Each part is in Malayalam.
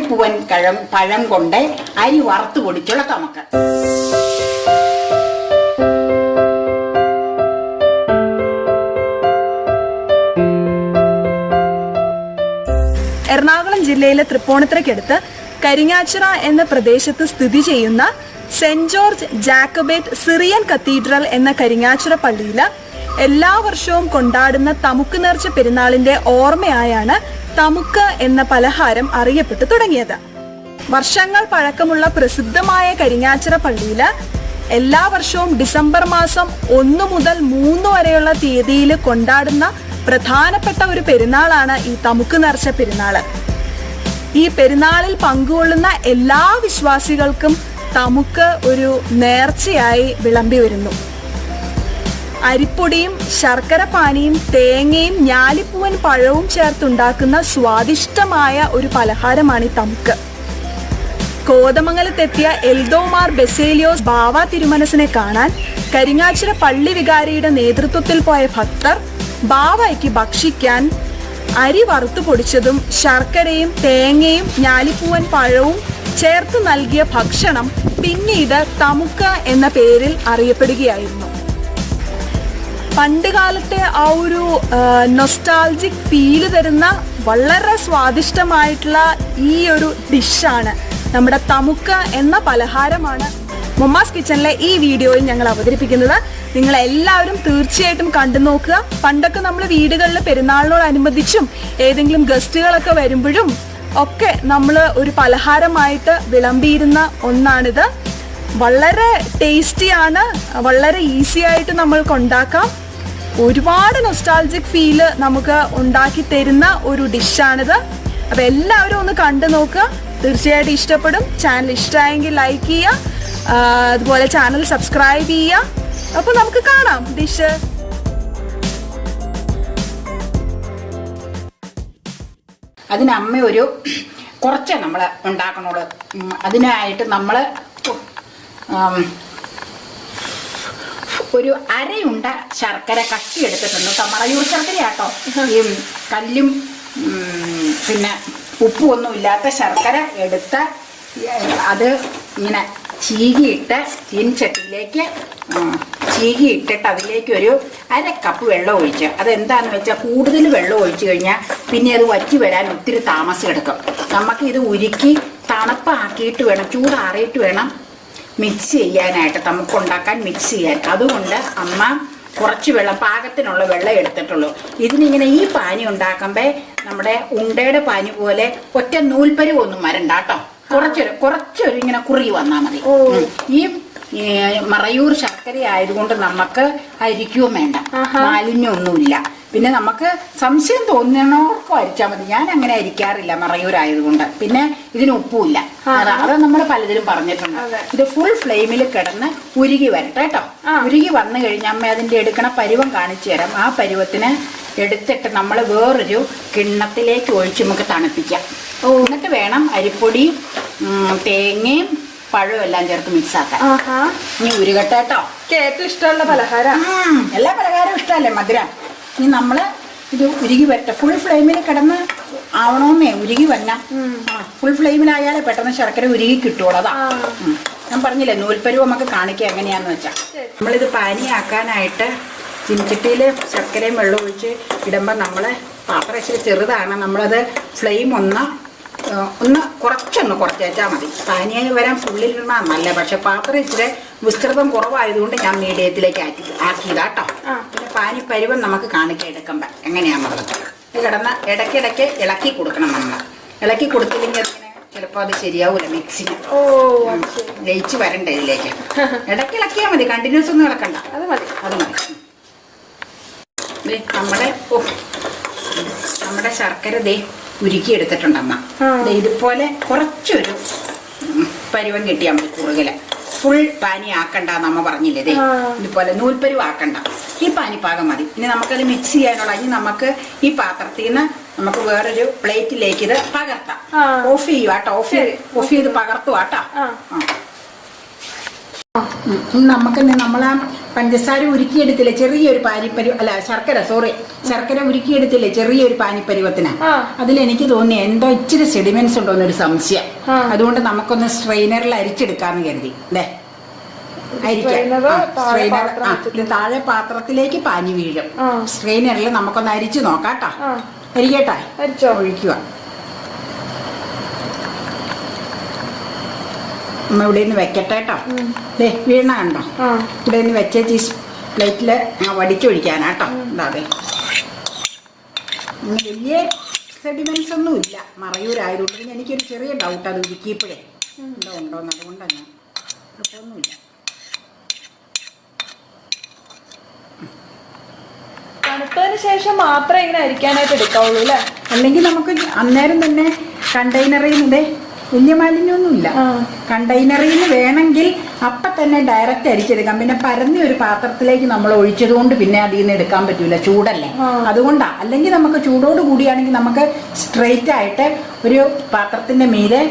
ഞാലിപ്പൂവൻ പഴം കൊണ്ട് അരി വറുത്ത് പൊടിച്ചുള്ള തമുക്ക്. എറണാകുളം ജില്ലയിലെ തൃപ്പൂണിത്തുറയ്ക്കടുത്ത് കരിങ്ങാച്ചിറ എന്ന പ്രദേശത്ത് സ്ഥിതി ചെയ്യുന്ന സെന്റ് ജോർജ് ജാക്കബേറ്റ് സിറിയൻ കത്തീഡ്രൽ എന്ന കരിങ്ങാച്ചിറ പള്ളിയിൽ എല്ലാ വർഷവും കൊണ്ടാടുന്ന തമുക്ക് നേർച്ച പെരുന്നാളിന്റെ ഓർമ്മയായാണ് തമുക്ക് എന്ന പലഹാരം അറിയപ്പെട്ടു തുടങ്ങിയത്. വർഷങ്ങൾ പഴക്കമുള്ള പ്രസിദ്ധമായ കരിങ്ങാച്ചിറ പള്ളിയിൽ എല്ലാ വർഷവും ഡിസംബർ മാസം 1 മുതൽ 3 വരെയുള്ള തീയതിയിൽ കൊണ്ടാടുന്ന പ്രധാനപ്പെട്ട ഒരു പെരുന്നാളാണ് ഈ തമുക്ക് നേർച്ച പെരുന്നാള്. ഈ പെരുന്നാളിൽ പങ്കുകൊള്ളുന്ന എല്ലാ വിശ്വാസികൾക്കും തമുക്ക് ഒരു നേർച്ചയായി വിളമ്പി വരുന്നു. അരിപ്പൊടിയും ശർക്കര പാനിയും തേങ്ങയും ഞാലിപ്പൂവൻ പഴവും ചേർത്തുണ്ടാക്കുന്ന സ്വാദിഷ്ടമായ ഒരു പലഹാരമാണ് ഈ തമുക്ക്. കോതമംഗലത്തെത്തിയ എൽദോമാർ ബെസേലിയോസ് ബാവ തിരുമനസിനെ കാണാൻ കരിങ്ങാച്ചിറ പള്ളി വികാരിയുടെ നേതൃത്വത്തിൽ പോയ ഭക്തർ ബാവയ്ക്ക് ഭക്ഷിക്കാൻ അരി വറുത്തു പൊടിച്ചതും ശർക്കരയും തേങ്ങയും ഞാലിപ്പൂവൻ പഴവും ചേർത്ത് നൽകിയ ഭക്ഷണം പിന്നീട് തമുക്ക് എന്ന പേരിൽ അറിയപ്പെടുകയായിരുന്നു. പണ്ടുകാലത്തെ ആ ഒരു നൊസ്റ്റാൾജിക് ഫീല് തരുന്ന വളരെ സ്വാദിഷ്ടമായിട്ടുള്ള ഈ ഒരു ഡിഷാണ് നമ്മുടെ തമുക്ക് എന്ന പലഹാരമാണ് മൊമ്മാസ് കിച്ചണിലെ ഈ വീഡിയോയിൽ ഞങ്ങൾ അവതരിപ്പിക്കുന്നത്. നിങ്ങൾ എല്ലാവരും തീർച്ചയായിട്ടും കണ്ടു നോക്കുക. പണ്ടൊക്കെ നമ്മൾ വീടുകളിൽ പെരുന്നാളിനോടനുബന്ധിച്ചും ഏതെങ്കിലും ഗസ്റ്റുകളൊക്കെ വരുമ്പോഴും ഒക്കെ നമ്മൾ ഒരു പലഹാരമായിട്ട് വിളമ്പിയിരുന്ന ഒന്നാണിത്. വളരെ ടേസ്റ്റിയാണ്, വളരെ ഈസി ആയിട്ട് നമ്മൾക്ക് ഉണ്ടാക്കാം. ഒരുപാട് നൊസ്റ്റാൾജിക് ഫീല് നമുക്ക് ഉണ്ടാക്കി തരുന്ന ഒരു ഡിഷാണിത്. അപ്പം എല്ലാവരും ഒന്ന് കണ്ടു നോക്കുക, തീർച്ചയായിട്ടും ഇഷ്ടപ്പെടും. ചാനൽ ഇഷ്ടമായെങ്കിൽ ലൈക്ക് ചെയ്യുക, അതുപോലെ ചാനൽ സബ്സ്ക്രൈബ് ചെയ്യുക. അപ്പോൾ നമുക്ക് കാണാം ഡിഷ്. അതിന് അമ്മ കുറച്ച് നമ്മൾ ഉണ്ടാക്കണോളൂ. അതിനായിട്ട് നമ്മൾ ഒരു അരയുണ്ട ശർക്കര കട്ടി എടുത്തിട്ടുണ്ട്. മറയൂർ ശർക്കരയാട്ടോ. ഈ കല്ലും പിന്നെ ഉപ്പും ഒന്നും ഇല്ലാത്ത ശർക്കര എടുത്ത് അത് ഇങ്ങനെ ചീകിയിട്ട് ചീനിച്ചട്ടിയിലേക്ക് ചീകിയിട്ടിട്ട് അതിലേക്ക് ഒരു 1/2 കപ്പ് വെള്ളം ഒഴിച്ച്, അതെന്താണെന്ന് വെച്ചാൽ കൂടുതൽ വെള്ളം ഒഴിച്ചു കഴിഞ്ഞാൽ പിന്നെ അത് വറ്റി വരാൻ ഒത്തിരി താമസം എടുക്കും. നമുക്ക് ഇത് ഉരുക്കി തണുപ്പാക്കിയിട്ട് വേണം, ചൂടാറിയിട്ട് വേണം മിക്സ് ചെയ്യാനായിട്ട്, നമുക്ക് ഉണ്ടാക്കാൻ മിക്സ് ചെയ്യാൻ. അതുകൊണ്ട് അമ്മ കുറച്ച് വെള്ളം, പാകത്തിനുള്ള വെള്ളം എടുത്തിട്ടുള്ളൂ. ഇതിനിങ്ങനെ ഈ പാനി ഉണ്ടാക്കുമ്പോൾ നമ്മുടെ ഉണ്ടയുടെ പാനി പോലെ ഒറ്റ നൂൽപ്പരുവൊന്നും വരണ്ട കേട്ടോ. കുറച്ചൊരു ഇങ്ങനെ കുറുകി വന്നാൽ മതി. ഈ മറയൂർ ശർക്കര ആയതുകൊണ്ട് നമുക്ക് അരിക്കുകയും വേണ്ട, മാലിന്യമൊന്നുമില്ല. പിന്നെ നമുക്ക് സംശയം തോന്നുന്നവർക്ക് അരിച്ചാൽ മതി. ഞാൻ അങ്ങനെ അരിക്കാറില്ല മറയൂർ ആയതുകൊണ്ട്. പിന്നെ ഇതിന് ഉപ്പുമില്ല, അത് നമ്മൾ പലതിലും പറഞ്ഞിട്ടുണ്ട്. ഇത് ഫുൾ ഫ്ലെയിമിൽ കിടന്ന് ഉരുകി വരട്ടെ കേട്ടോ. ഉരുകി വന്നു കഴിഞ്ഞാൽ അമ്മ അതിന്റെ എടുക്കണ പരുവം കാണിച്ചു തരാം. ആ പരുവത്തിന് എടുത്തിട്ട് നമ്മൾ വേറൊരു കിണ്ണത്തിലേക്ക് ഒഴിച്ച് നമുക്ക് തണുപ്പിക്കാം. എന്നിട്ട് വേണം അരിപ്പൊടിയും തേങ്ങയും പഴവും എല്ലാം ചേർത്ത് മിക്സ് ആക്കാൻ. ഇനി ഉരുകട്ടെ കേട്ടോ. ഏറ്റവും ഇഷ്ടമുള്ള പലഹാരം. എല്ലാ പലഹാരവും ഇഷ്ടമല്ലേ മധുരം. ഇനി നമ്മള് ഇത് ഉരുകി വരട്ടെ. ഫുൾ ഫ്ലെയിമിൽ കിടന്ന് ആവണമെന്നേ, ഉരുകി വരണം. ഫുൾ ഫ്ലെയിമിലായാലേ പെട്ടെന്ന് ശർക്കര ഉരുകി കിട്ടുള്ളൂ. അതാ ഞാൻ പറഞ്ഞില്ലേ, നൂൽപ്പരുവ് നമുക്ക് കാണിക്കുക എങ്ങനെയാന്ന് വെച്ചാൽ. നമ്മളിത് പാനിയാക്കാനായിട്ട് ചീനിച്ചട്ടിയിൽ ശർക്കരയും വെള്ളം ഒഴിച്ച് ഇടുമ്പോൾ നമ്മൾ പാത്രം ഇച്ചിരി ചെറുതാണ്. നമ്മളത് ഫ്ലെയിം കുറച്ചൊന്ന് കുറച്ചേച്ചാൽ മതി. പാനിയായി വരാൻ ഫുള്ളിലിരുന്നാൽ നല്ല. പക്ഷെ പാത്രം ഇച്ചിരി വിസ്തൃതം കുറവായതുകൊണ്ട് ഞാൻ മീഡിയത്തിലേക്ക് ആക്കിയതാട്ടോ. പിന്നെ പാനി പരുവം നമുക്ക് കാണിക്കാൻ എടുക്കുമ്പോൾ എങ്ങനെയാണെന്നുള്ളത് കിടന്ന് ഇടയ്ക്കിടയ്ക്ക് ഇളക്കി കൊടുക്കണം. നമ്മൾ ഇളക്കി കൊടുത്തില്ലെങ്കിൽ അതിങ്ങനെ ചിലപ്പോൾ അത് ശരിയാവൂല. മിക്സിന് ലയിച്ച് വരണ്ട ഇതിലേക്ക്. ഇടയ്ക്ക് ഇളക്കിയാൽ മതി, കണ്ടിന്യൂസ് ഒന്നും ഇളക്കണ്ട. അത് മതി. നമ്മുടെ ശർക്കര ദേ ഉരുക്കി എടുത്തിട്ടുണ്ടമ്മ. ഇതുപോലെ കുറച്ചൊരു പരുവം കിട്ടിയാൽ മതി. കുറുകല് ഫുൾ പാനി ആക്കണ്ട നമ്മ പറഞ്ഞില്ലേ. ദേ ഇതുപോലെ നൂൽപ്പരുവ് ആക്കണ്ട, ഈ പാനിപ്പാകം മതി. ഇനി നമുക്കത് മിക്സ് ചെയ്യാനുള്ള, ഇനി നമുക്ക് ഈ പാത്രത്തിൽ നിന്ന് നമുക്ക് വേറൊരു പ്ലേറ്റിലേക്ക് ഇത് പകർത്താം. ഓഫ് ചെയ്യുവാട്ടോ. ഓഫ് ചെയ്ത് പകർത്തുവാട്ടോ. നമുക്ക് നമ്മളാ പഞ്ചസാര ഉരുക്കിയെടുത്തില്ലേ ചെറിയൊരു പാനിപ്പരി അല്ല ശർക്കര ഉരുക്കിയെടുത്തില്ലേ ചെറിയൊരു പാനിപ്പരുവത്തിന്. അതിലെനിക്ക് തോന്നി എന്തോ ഇച്ചിരി സെഡിമെന്റ്സ് ഉണ്ടോ എന്നൊരു സംശയം. അതുകൊണ്ട് നമുക്കൊന്ന് സ്ട്രെയിനറിൽ അരിച്ചെടുക്കാന്ന് കരുതി. താഴെ പാത്രത്തിലേക്ക് പാനി വീഴും. സ്ട്രെയിനറിൽ നമുക്കൊന്ന് അരിച്ചു നോക്കാട്ടോ. അരിക്കട്ടെ, ഒഴിക്കുക. അമ്മ ഇവിടെ നിന്ന് വെക്കട്ടെ കേട്ടോ. വീണ കണ്ടോ? ഇവിടെ നിന്ന് വെച്ചേച്ച് പ്ലേറ്റില് വടിച്ചൊഴിക്കാനാട്ടോ. എന്താതെ വലിയ സെഡിമെന്റ്സ് ഒന്നും ഇല്ല മറയൂരായതുകൊണ്ട്. പിന്നെ എനിക്കൊരു ചെറിയ ഡൗട്ട് അത് ഉരുക്കിയപ്പോഴേ ഉണ്ടോന്ന്. അതുകൊണ്ടാണ് കുഴപ്പമൊന്നുമില്ല. തണുത്തതിന് ശേഷം മാത്രമേ ഇങ്ങനെ അരിക്കാനായിട്ട് എടുക്കാവുള്ളൂ അല്ലേ? അല്ലെങ്കിൽ നമുക്ക് അന്നേരം തന്നെ കണ്ടെയ്നറിൽ നിന്ന് വലിയ മാലിന്യമൊന്നുമില്ല. കണ്ടെയ്നറിൽ നിന്ന് വേണമെങ്കിൽ അപ്പം തന്നെ ഡയറക്റ്റ് അരിച്ചെടുക്കാം. പിന്നെ പരന്ന ഒരു പാത്രത്തിലേക്ക് നമ്മൾ ഒഴിച്ചത് കൊണ്ട് പിന്നെ അതിൽ നിന്ന് എടുക്കാൻ പറ്റൂല, ചൂടല്ലേ. അതുകൊണ്ടാ. അല്ലെങ്കിൽ നമുക്ക് ചൂടോട് കൂടിയാണെങ്കിൽ നമുക്ക് സ്ട്രെയിറ്റ് ആയിട്ട് ഒരു പാത്രത്തിന്റെ മീതെ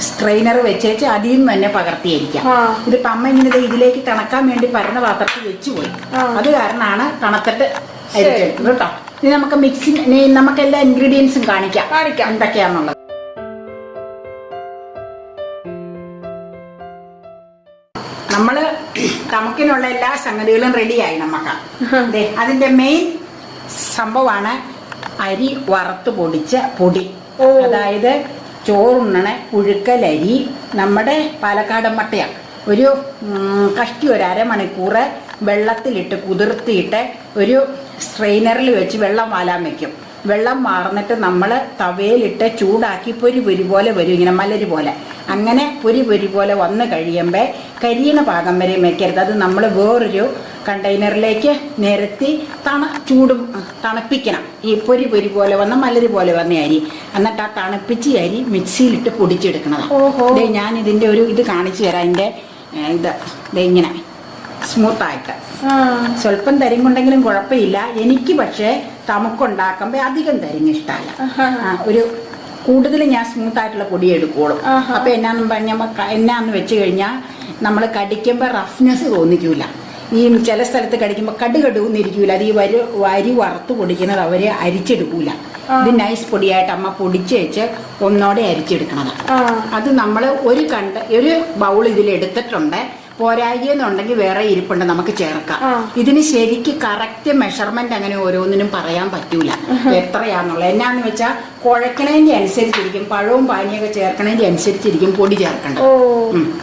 സ്ട്രെയിനർ വെച്ചേച്ച് അതിൽ നിന്ന് തന്നെ പകർത്തിയിരിക്കാം. ഇതിപ്പോ അമ്മ ഇങ്ങനെ ഇതിലേക്ക് തണക്കാൻ വേണ്ടി പരന്ന പാത്രത്തിൽ വെച്ചുപോയി. അത് കാരണമാണ് തണുത്തിട്ട് അരിച്ചെടുക്കുന്നത് കേട്ടോ. ഇനി നമുക്ക് നമുക്ക് എല്ലാ ഇൻഗ്രീഡിയൻസും കാണിക്കാം എന്തൊക്കെയാന്നുള്ളത്. നമ്മള് തമുക്കിനുള്ള എല്ലാ സംഗതികളും റെഡിയായി. നമുക്ക് അതിന്റെ മെയിൻ സംഭവമാണ് അരി വറുത്ത് പൊടിച്ച പൊടി. അതായത് ചോറുണ്ണണ പുഴുക്കലരി, നമ്മുടെ പാലക്കാടൻ മട്ടയാണ്. ഒരു കഷ്ടി ഒരു അരമണിക്കൂർ വെള്ളത്തിലിട്ട് കുതിർത്തിയിട്ട് ഒരു സ്ട്രെയിനറിൽ വെച്ച് വെള്ളം വാലാൻ വെക്കും. വെള്ളം മാർന്നിട്ട് നമ്മൾ തവയിലിട്ട് ചൂടാക്കി പൊരി പോലെ വരും, ഇങ്ങനെ മലര് പോലെ. അങ്ങനെ പൊരി പോലെ വന്ന് കഴിയുമ്പോൾ കരിയണ പാകം വരെ വെക്കരുത്. അത് നമ്മൾ വേറൊരു കണ്ടെയ്നറിലേക്ക് നിരത്തി തണുപ്പിക്കണം. ഈ പൊരി പോലെ വന്ന മലര് പോലെ വന്ന അരി. എന്നിട്ട് ആ തണുപ്പിച്ച് അരി മിക്സിയിലിട്ട് പൊടിച്ചെടുക്കണതാണ്. ഞാൻ ഇതിൻ്റെ ഒരു ഇത് കാണിച്ചു തരാം. അതിൻ്റെ ഇങ്ങനെ സ്മൂത്തായിട്ട്. സ്വല്പം തരിങ്ങുണ്ടെങ്കിലും കുഴപ്പമില്ല. എനിക്ക് പക്ഷേ തമുക്കുണ്ടാക്കുമ്പോൾ അധികം തരിങ്ങ് ഇഷ്ടമല്ല. ഒരു കൂടുതൽ ഞാൻ സ്മൂത്തായിട്ടുള്ള പൊടി എടുക്കുള്ളൂ. അപ്പൊ എന്നാന്ന് വെച്ച് കഴിഞ്ഞാൽ നമ്മൾ കടിക്കുമ്പോൾ റഫ്നെസ് തോന്നിക്കൂല. ഈ ചില സ്ഥലത്ത് കടിക്കുമ്പോൾ കടുകടുന്നിരിക്കൂല. അത് ഈ വരി വറുത്ത് പൊടിക്കുന്നത് അവര് അരിച്ചെടുക്കൂല. ഇത് നൈസ് പൊടിയായിട്ട് അമ്മ പൊടിച്ച് വെച്ച് ഒന്നോടെ അരിച്ചെടുക്കണതാണ്. അത് നമ്മൾ ഒരു ബൗൾ ഇതിൽ എടുത്തിട്ടുണ്ട്. പോരായെന്നുണ്ടെങ്കിൽ വേറെ ഇരിപ്പുണ്ട്, നമുക്ക് ചേർക്കാം. ഇതിന് ശരിക്ക് കറക്റ്റ് മെഷർമെന്റ് അങ്ങനെ ഓരോന്നിനും പറയാൻ പറ്റൂല എത്രയാന്നുള്ളത്. എന്നാന്ന് വെച്ചാൽ കുഴക്കണതിന്റെ അനുസരിച്ചിരിക്കും, പഴവും പാനിയൊക്കെ ചേർക്കണതിന്റെ അനുസരിച്ചിരിക്കും പൊടി ചേർക്കേണ്ടത്.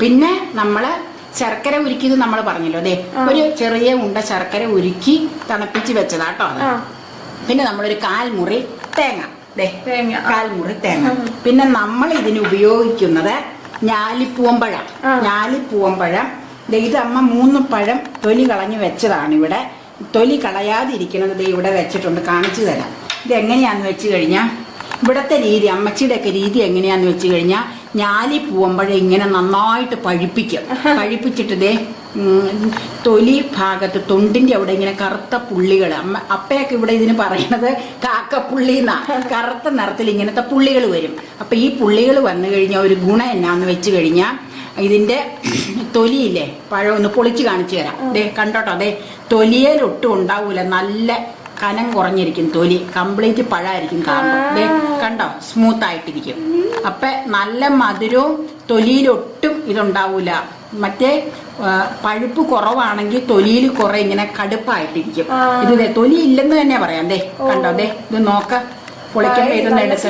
പിന്നെ നമ്മള് ശർക്കര ഉരുക്കിയത് നമ്മൾ പറഞ്ഞല്ലോ. അതെ, ഒരു ചെറിയ ഉണ്ട ശർക്കര ഉരുക്കി തണുപ്പിച്ച് വെച്ചതാട്ടോ അത്. പിന്നെ നമ്മളൊരു 1/4 മുറി തേങ്ങ, 1/4 മുറി തേങ്ങ. പിന്നെ നമ്മൾ ഇതിന് ഉപയോഗിക്കുന്നത് ഞാലിപ്പൂവമ്പഴം. ഇത് അമ്മ 3 പഴം തൊലി കളഞ്ഞു വെച്ചതാണ്. ഇവിടെ തൊലി കളയാതിരിക്കുന്നത് ഇവിടെ വെച്ചിട്ടുണ്ട്, കാണിച്ചു തരാം. ഇത് എങ്ങനെയാന്ന് വെച്ച് കഴിഞ്ഞാൽ ഇവിടത്തെ രീതി, അമ്മച്ചിയുടെ ഒക്കെ രീതി എങ്ങനെയാന്ന് വെച്ച് കഴിഞ്ഞാൽ ഞാലിപ്പൂവമ്പഴം ഇങ്ങനെ നന്നായിട്ട് പഴിപ്പിച്ചിട്ട് തൊലി ഭാഗത്ത് തൊണ്ടിന്റെ അവിടെ ഇങ്ങനെ കറുത്ത പുള്ളികൾ, അപ്പയൊക്കെ ഇവിടെ ഇതിന് പറയണത് കാക്കപ്പുള്ളി എന്നാ. കറുത്ത നിറത്തിൽ ഇങ്ങനത്തെ പുള്ളികൾ വരും. അപ്പൊ ഈ പുള്ളികൾ വന്നു കഴിഞ്ഞാൽ ഒരു ഗുണം എന്നാന്ന് വെച്ച് കഴിഞ്ഞാൽ ഇതിന്റെ തൊലിയില്ലേ, പഴം ഒന്ന് പൊളിച്ച് കാണിച്ചു തരാം. കണ്ടോട്ടോ, തൊലിയിലൊട്ടും ഉണ്ടാവൂല, നല്ല കനം കുറഞ്ഞിരിക്കും തൊലി, കംപ്ലീറ്റ് പഴമായിരിക്കും കാണുമ്പോൾ. കണ്ടോ, സ്മൂത്ത് ആയിട്ടിരിക്കും. അപ്പൊ നല്ല മധുരവും തൊലിയിലൊട്ടും ഇതുണ്ടാവൂല. മറ്റേ പഴുപ്പ് കുറവാണെങ്കിൽ തൊലിയിൽ കുറെ ഇങ്ങനെ കടുപ്പായിട്ടിരിക്കും. ഇത് തൊലി ഇല്ലെന്ന് തന്നെ പറയാം. കണ്ടോ, ഇത് നോക്ക, പൊളിക്കുമ്പോ ഇതൊന്ന് എടുത്ത്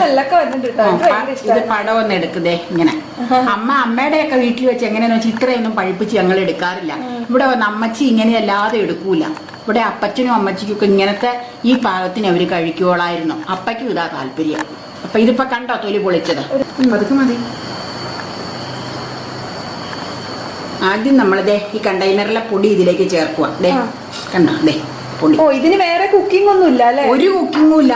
ഇത് പടം ഒന്ന് എടുക്കുന്നേ ഇങ്ങനെ. അമ്മയുടെ ഒക്കെ വീട്ടിൽ വെച്ച് എങ്ങനെയാന്ന് വെച്ചാൽ ഇത്രയൊന്നും പഴിപ്പിച്ച് ഞങ്ങൾ എടുക്കാറില്ല. ഇവിടെ വന്ന് അമ്മച്ചി ഇങ്ങനെ അല്ലാതെ എടുക്കൂല. ഇവിടെ അപ്പച്ചനും അമ്മച്ചിക്കും ഒക്കെ ഇങ്ങനത്തെ ഈ പാകത്തിന് അവര് കഴിക്കുവോളായിരുന്നു. അപ്പയ്ക്കും ഇതാ താല്പര്യം. അപ്പൊ ഇതിപ്പോ കണ്ടോ തൊലി പൊളിച്ചത്. അതൊക്കെ മതി. ആദ്യം നമ്മളിതേ ഈ കണ്ടെയ്നറിലെ പൊടി ഇതിലേക്ക് ചേർക്കുക. കണ്ടോ, പൊടി. ഇതിന് വേറെ കുക്കിംഗ് ഒന്നും ഇല്ല അല്ലേ? ഒരു കുക്കിങ്ങും ഇല്ല,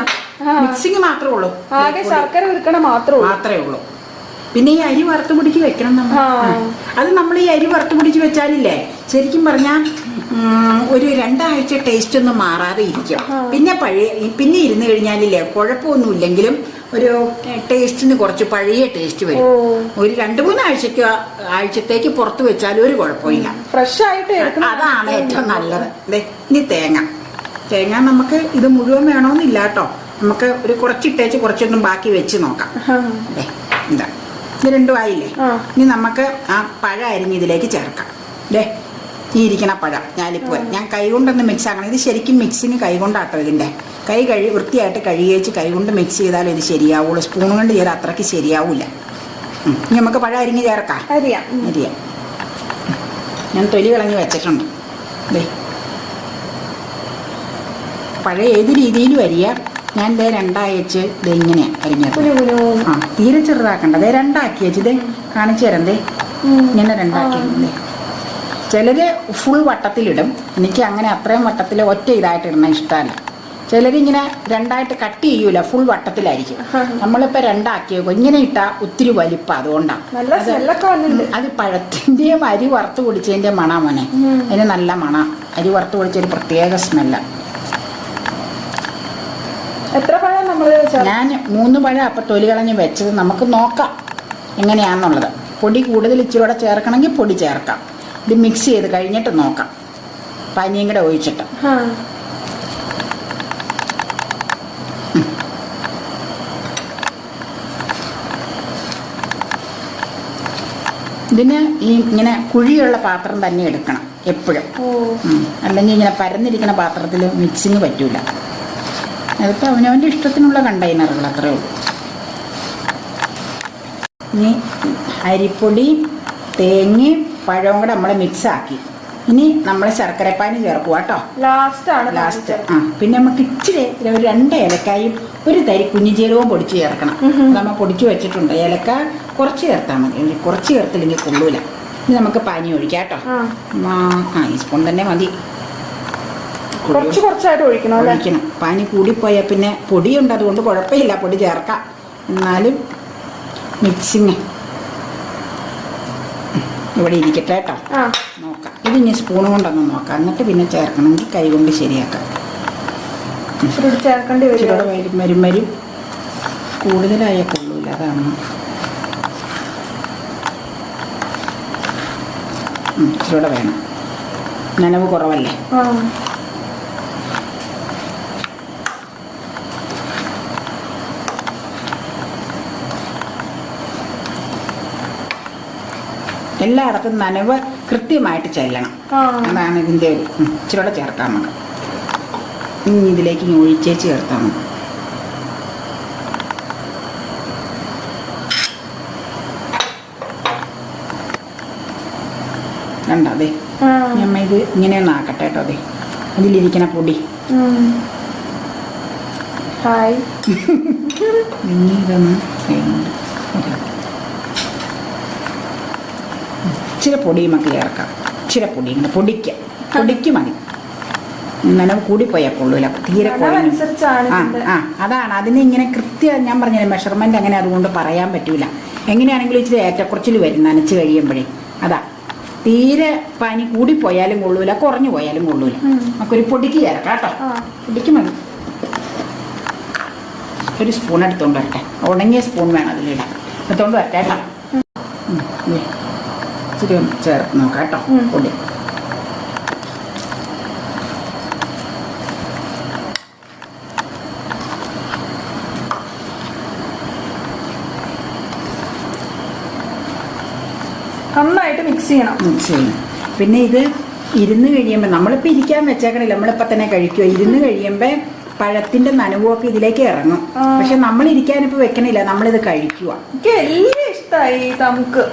മിക്സിങ് മാത്രമേ ഉള്ളൂ. ആകെ ശർക്കര ഉരുക്കണം മാത്രമേ ഉള്ളൂ. പിന്നെ ഈ അരി വറുത്ത് പിടിച്ച് വെക്കണം നമ്മൾ. അത് നമ്മൾ ഈ അരി വറുത്ത് പിടിച്ച് വെച്ചാലില്ലേ, ശരിക്കും പറഞ്ഞാൽ ഒരു 2 ആഴ്ച ടേസ്റ്റ് ഒന്നും മാറാതെ ഇരിക്കും. പിന്നെ ഇരുന്ന് കഴിഞ്ഞാലില്ലേ കുഴപ്പമൊന്നും ഇല്ലെങ്കിലും ഒരു ടേസ്റ്റിന് കുറച്ച് പഴയ ടേസ്റ്റ് വരും. ഒരു 2-3 ആഴ്ചത്തേക്ക് പുറത്ത് വെച്ചാലും ഒരു കുഴപ്പമില്ല. ഫ്രഷ് ആയിട്ട് അതാണ് ഏറ്റവും നല്ലത്. ഇനി തേങ്ങ നമുക്ക് ഇത് മുഴുവൻ വേണമെന്നില്ല കേട്ടോ. നമുക്ക് ഒരു കുറച്ചിട്ടേച്ച് കുറച്ചൊന്നും ബാക്കി വെച്ച് നോക്കാം. എന്താ ഇത് 2 ആയില്ലേ? ഇനി നമുക്ക് ആ പഴം അരിഞ്ഞ് ഇതിലേക്ക് ചേർക്കാം. ഈ ഇരിക്കണ പഴം ഞാൻ കൈ കൊണ്ടൊന്ന് മിക്സ് ആക്കണം. ഇത് ശരിക്കും മിക്സിങ് കൈ കൊണ്ടാട്ടോ. ഇതിൻ്റെ വൃത്തിയായിട്ട് കഴുകിയേച്ച് കൈ കൊണ്ട് മിക്സ് ചെയ്താലും ഇത് ശരിയാവുള്ളൂ. സ്പൂൺ കൊണ്ട് ചെയ്താൽ അത്രയ്ക്ക് ശരിയാവില്ല. ഇനി നമുക്ക് പഴം അരിഞ്ഞ് ചേർക്കാം. അരിയാം. ഞാൻ തൊലി കളഞ്ഞ് വെച്ചിട്ടുണ്ട്. പഴം ഏത് രീതിയിലും അരിയാം. ഞാൻ 2 ആഴ്ച ഇങ്ങനെ അരിഞ്ഞത്. തീരെ ചെറുതാക്കണ്ട. 2 ആക്കി വെച്ച് കാണിച്ചു തരാം. ഇങ്ങനെ 2 ആക്കി. ചിലര് ഫുൾ വട്ടത്തിലിടും. എനിക്ക് അങ്ങനെ അത്രയും വട്ടത്തിൽ ഒറ്റ ഇതായിട്ട് ഇടുന്ന ഇഷ്ടമല്ല. ചിലരിങ്ങനെ 2 ആയിട്ട് കട്ട് ചെയ്യൂല, ഫുൾ വട്ടത്തിലായിരിക്കും. നമ്മളിപ്പോൾ 2 ആക്കി വെക്കും. ഇങ്ങനെ ഇട്ടാൽ ഒത്തിരി വലിപ്പം. അതുകൊണ്ടാണ് അത് പഴത്തിൻ്റെയും അരി വറുത്ത് പൊടിച്ചതിൻ്റെ മണ മോനെ. അതിന് നല്ല മണ. അരി വറുത്ത് പൊടിച്ചൊരു പ്രത്യേക സ്മെല്ല. എത്ര പഴം നമ്മൾ? ഞാൻ 3 പഴം അപ്പം തൊലി കളഞ്ഞ് വെച്ചത്. നമുക്ക് നോക്കാം എങ്ങനെയാണെന്നുള്ളത്. പൊടി കൂടുതൽ ഇച്ചിരി കൂടെ ചേർക്കണമെങ്കിൽ പൊടി ചേർക്കാം. ഇത് മിക്സ് ചെയ്ത് കഴിഞ്ഞിട്ട് നോക്കാം. പനിയും കൂടെ ഒഴിച്ചിട്ട്. ഇതിന് ഇങ്ങനെ കുഴിയുള്ള പാത്രം തന്നെ എടുക്കണം എപ്പോഴും. അല്ലെങ്കിൽ ഇങ്ങനെ പരന്നിരിക്കുന്ന പാത്രത്തിൽ മിക്സിങ് പറ്റൂല. അതിപ്പോൾ അവനവൻ്റെ ഇഷ്ടത്തിനുള്ള കണ്ടെയ്നറുകൾ അത്രേ ഉള്ളൂ. ഇനി അരിപ്പൊടി, തേങ്ങയും പഴവും കൂടെ നമ്മൾ മിക്സാക്കി. ഇനി നമ്മൾ ശർക്കരപ്പാനി ചേർക്കുക കേട്ടോ. ലാസ്റ്റ്. പിന്നെ നമുക്ക് ഇച്ചിരി 2 ഏലക്കായും 1 തരി കുഞ്ഞിജീരകവും പൊടിച്ച് ചേർക്കണം. നമ്മൾ പൊടിച്ച് വെച്ചിട്ടുണ്ട്. ഏലക്ക കുറച്ച് ചേർത്താൽ മതി. കുറച്ച് ചേർത്തില്ലെങ്കിൽ കൊള്ളൂല. ഇനി നമുക്ക് പാനി ഒഴിക്കാം കേട്ടോ. ഈ സ്പൂൺ തന്നെ മതി. കുറച്ചായിട്ട് ഒഴിക്കണം. പാനി കൂടിപ്പോയാൽ പിന്നെ പൊടിയുണ്ട്, അതുകൊണ്ട് കുഴപ്പമില്ല, പൊടി ചേർക്കാം. എന്നാലും മിക്സിങ് ഇവിടെ ഇരിക്കട്ടെ കേട്ടോ. നോക്കാം. ഇതിനി സ്പൂൺ കൊണ്ടൊന്ന് നോക്കാം. എന്നിട്ട് പിന്നെ ചേർക്കണമെങ്കിൽ കൈ കൊണ്ട് ശരിയാക്കാം. വരും കൂടുതലായ കൊള്ളൂല. അതാണ് ഇച്ചിരൂടെ വേണം. നനവ് കുറവല്ലേ. എല്ലായിടത്തും നനവ് കൃത്യമായിട്ട് ചെല്ലണം. അതാണ് ഇതിൻ്റെ ഒരു ഇച്ചിരൂടെ ചേർക്കാം നമുക്ക്. ഇനി ഇതിലേക്ക് ഒഴിച്ചേച്ച് ചേർത്താൽ മതി. കണ്ടോ? നമ്മ ഇത് ഇങ്ങനെ ഒന്ന് ആക്കട്ടെ കേട്ടോ. അതിലിരിക്കണ പൊടി ഇതൊന്ന് ഇച്ചിരി പൊടി നമുക്ക് ചേർക്കാം. ഇച്ചിരി പൊടിക്ക് മതി. നനവ് കൂടിപ്പോയാൽ കൊള്ളൂല. തീരെ അതാണ് അതിന് ഇങ്ങനെ കൃത്യം ഞാൻ പറഞ്ഞില്ല മെഷർമെന്റ് അങ്ങനെ അതുകൊണ്ട് പറയാൻ പറ്റൂല. എങ്ങനെയാണെങ്കിലും ഇച്ചിരി ഏറ്റക്കുറച്ചിൽ വരും നനച്ച് കഴിയുമ്പോഴേ. അതാ തീരെ പനി കൂടിപ്പോയാലും കൊള്ളൂല, കുറഞ്ഞു പോയാലും കൊള്ളൂല. നമുക്കൊരു പൊടിക്ക് ചേർക്കാം കേട്ടോ. പൊടിക്ക് മതി. 1 സ്പൂൺ എടുത്തോണ്ട് വരട്ടെ. ഉണങ്ങിയ സ്പൂൺ വേണം അതിലിടാൻ. എടുത്തോണ്ട് വരട്ടെ കേട്ടോ. ഇച്ചിരി ഒന്ന് ചേർത്ത് നോക്കാം കേട്ടോ പൊടി. നന്നായിട്ട് മിക്സ് ചെയ്യണം. പിന്നെ ഇത് ഇരുന്ന് കഴിയുമ്പോൾ നമ്മളിപ്പോൾ ഇരിക്കാൻ വെച്ചേക്കണില്ല, നമ്മളിപ്പോൾ തന്നെ കഴിക്കുക. ഇരുന്ന് കഴിയുമ്പോൾ പഴത്തിന്റെ നനവൊക്കെ ഇതിലേക്ക് ഇറങ്ങും. പക്ഷെ നമ്മൾ ഇരിക്കാനിപ്പോൾ വെക്കണില്ല, നമ്മളിത് കഴിക്കുക. എനിക്ക് വലിയ ഇഷ്ടമായി തമുക്ക്.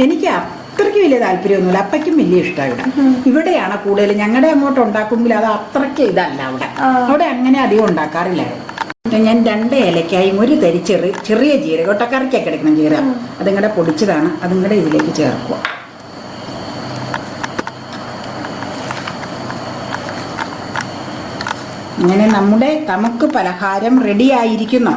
എനിക്ക് അത്രയ്ക്ക് വലിയ താല്പര്യമൊന്നുമില്ല. അപ്പയ്ക്കും വലിയ ഇഷ്ടമാണ്. ഇവിടെയാണ് കൂടുതൽ. ഞങ്ങളുടെ അങ്ങോട്ട് ഉണ്ടാക്കുമെങ്കിൽ അത് അത്രയ്ക്ക് ഇതല്ല. അവിടെ അങ്ങനെ അധികം ഉണ്ടാക്കാറില്ല. ഞാൻ 2 ഏലക്കായും 1 തരി ചെറിയ ജീരകം, ഒട്ടക്കറിക്കൊക്കെ എടുക്കണം ജീരകം, അതും കൂടെ പൊടിച്ചതാണ്. അതും കൂടെ ഇതിലേക്ക് ചേർക്കുക. അങ്ങനെ നമ്മുടെ തമുക്ക് പലഹാരം റെഡി ആയിരിക്കുന്നു.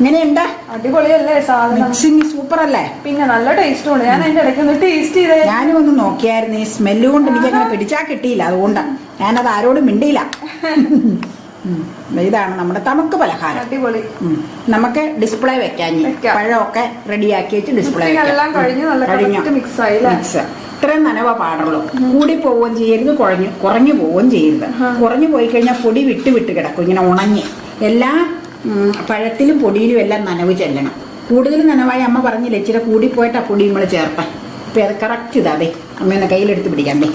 ഇങ്ങനെയുണ്ട്. അടിപൊളിയല്ലേ സാധനം? മിക്സിങ് സൂപ്പർ അല്ലേ? പിന്നെ നല്ല ടേസ്റ്റും ഉണ്ട്. ഞാൻ അതിന്റെ ഇടയ്ക്ക് ഒന്ന് ടേസ്റ്റ് ചെയ്തേ. ഞാനും ഒന്ന് നോക്കിയായിരുന്നു. ഈ സ്മെല്ല് കൊണ്ട് എനിക്ക് അങ്ങനെ പിടിച്ചാ കിട്ടിയില്ല, അതുകൊണ്ടാണ് ഞാനത് ആരോടും മിണ്ടിയില്ല. ഇതാണ് നമ്മുടെ തമുക്ക് പലഹാരം. അടിപൊളി. നമുക്ക് ഡിസ്പ്ലേ വെക്കാൻ പഴമൊക്കെ റെഡിയാക്കി വെച്ച് ഡിസ്പ്ലേ മിക്സ്. ഇത്രയും നനവ പാടുള്ളൂ. കൂടി പോവുകയും ചെയ്യരുത്, കുറഞ്ഞു പോവുകയും ചെയ്യരുത്. കുറഞ്ഞു പോയി കഴിഞ്ഞാൽ പൊടി വിട്ട് വിട്ട് കിടക്കും, ഇങ്ങനെ ഉണങ്ങി. എല്ലാ പഴത്തിലും പൊടിയിലും എല്ലാം നനവ് ചെല്ലണം. കൂടുതൽ നനവായി അമ്മ പറഞ്ഞില്ല, ഇച്ചിരി കൂടിപ്പോയിട്ട് ആ പൊടി നമ്മൾ ചേർത്താം. ഇപ്പം അത് കറക്റ്റ് ഇതാതെ അമ്മ കയ്യിലെടുത്ത് പിടിക്കണ്ടേ.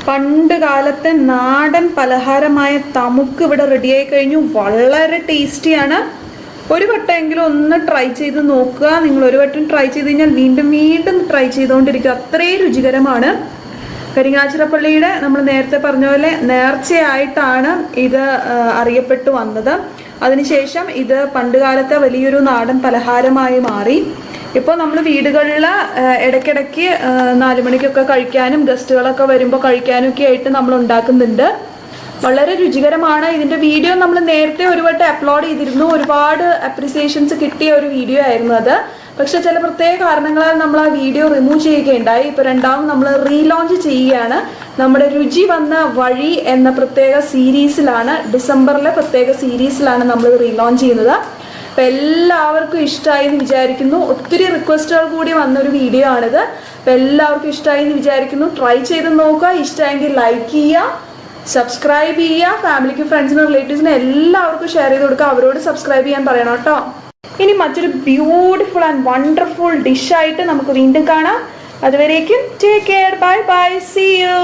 പണ്ട് കാലത്തെ നാടൻ പലഹാരമായ തമുക്ക് ഇവിടെ റെഡിയായി കഴിഞ്ഞു. വളരെ ടേസ്റ്റിയാണ്. ഒരു വട്ടമെങ്കിലും ഒന്ന് ട്രൈ ചെയ്ത് നോക്കുക. നിങ്ങൾ ഒരു വട്ടം ട്രൈ ചെയ്ത് കഴിഞ്ഞാൽ വീണ്ടും വീണ്ടും ട്രൈ ചെയ്തുകൊണ്ടിരിക്കുക. അത്രയും രുചികരമാണ്. കരിങ്ങാച്ചിറപ്പള്ളിയുടെ നമ്മൾ നേരത്തെ പറഞ്ഞ പോലെ നേർച്ചയായിട്ടാണ് ഇത് അറിയപ്പെട്ടു വന്നത്. അതിനുശേഷം ഇത് പണ്ടുകാലത്തെ വലിയൊരു നാടൻ പലഹാരമായി മാറി. ഇപ്പോൾ നമ്മൾ വീടുകളിൽ ഇടയ്ക്കിടയ്ക്ക് 4 മണിക്കൊക്കെ കഴിക്കാനും ഗസ്റ്റുകളൊക്കെ വരുമ്പോൾ കഴിക്കാനും ഒക്കെ ആയിട്ട് നമ്മൾ ഉണ്ടാക്കുന്നുണ്ട്. വളരെ രുചികരമാണ്. ഇതിൻ്റെ വീഡിയോ നമ്മൾ നേരത്തെ ഒരു വട്ടം അപ്ലോഡ് ചെയ്തിരുന്നു. ഒരുപാട് അപ്രിസിയേഷൻസ് കിട്ടിയ ഒരു വീഡിയോ ആയിരുന്നു അത്. പക്ഷെ ചില പ്രത്യേക കാരണങ്ങളാൽ നമ്മൾ ആ വീഡിയോ റിമൂവ് ചെയ്യുകയുണ്ടായി. ഇപ്പോൾ രണ്ടാമത് നമ്മൾ റീലോഞ്ച് ചെയ്യുകയാണ്. നമ്മുടെ രുചി വന്ന വഴി എന്ന പ്രത്യേക സീരീസിലാണ്, ഡിസംബറിലെ പ്രത്യേക സീരീസിലാണ് നമ്മൾ റീലോഞ്ച് ചെയ്യുന്നത്. അപ്പം എല്ലാവർക്കും ഇഷ്ടമായി എന്ന് വിചാരിക്കുന്നു. ഒത്തിരി റിക്വസ്റ്റുകൾ കൂടി വന്നൊരു വീഡിയോ ആണിത്. അപ്പം എല്ലാവർക്കും ഇഷ്ടമായി എന്ന് വിചാരിക്കുന്നു. ട്രൈ ചെയ്ത് നോക്കുക. ഇഷ്ടമായെങ്കിൽ ലൈക്ക് ചെയ്യുക, സബ്സ്ക്രൈബ് ചെയ്യുക. ഫാമിലിക്കും ഫ്രണ്ട്സിനും റിലേറ്റീവ്സിനും എല്ലാവർക്കും ഷെയർ ചെയ്ത് കൊടുക്കുക. അവരോട് സബ്സ്ക്രൈബ് ചെയ്യാൻ പറയണം കേട്ടോ. ഇനി മറ്റൊരു ബ്യൂട്ടിഫുൾ ആൻഡ് വണ്ടർഫുൾ ഡിഷായിട്ട് നമുക്ക് വീണ്ടും കാണാം. അതുവരേക്കും take care, bye bye, see U.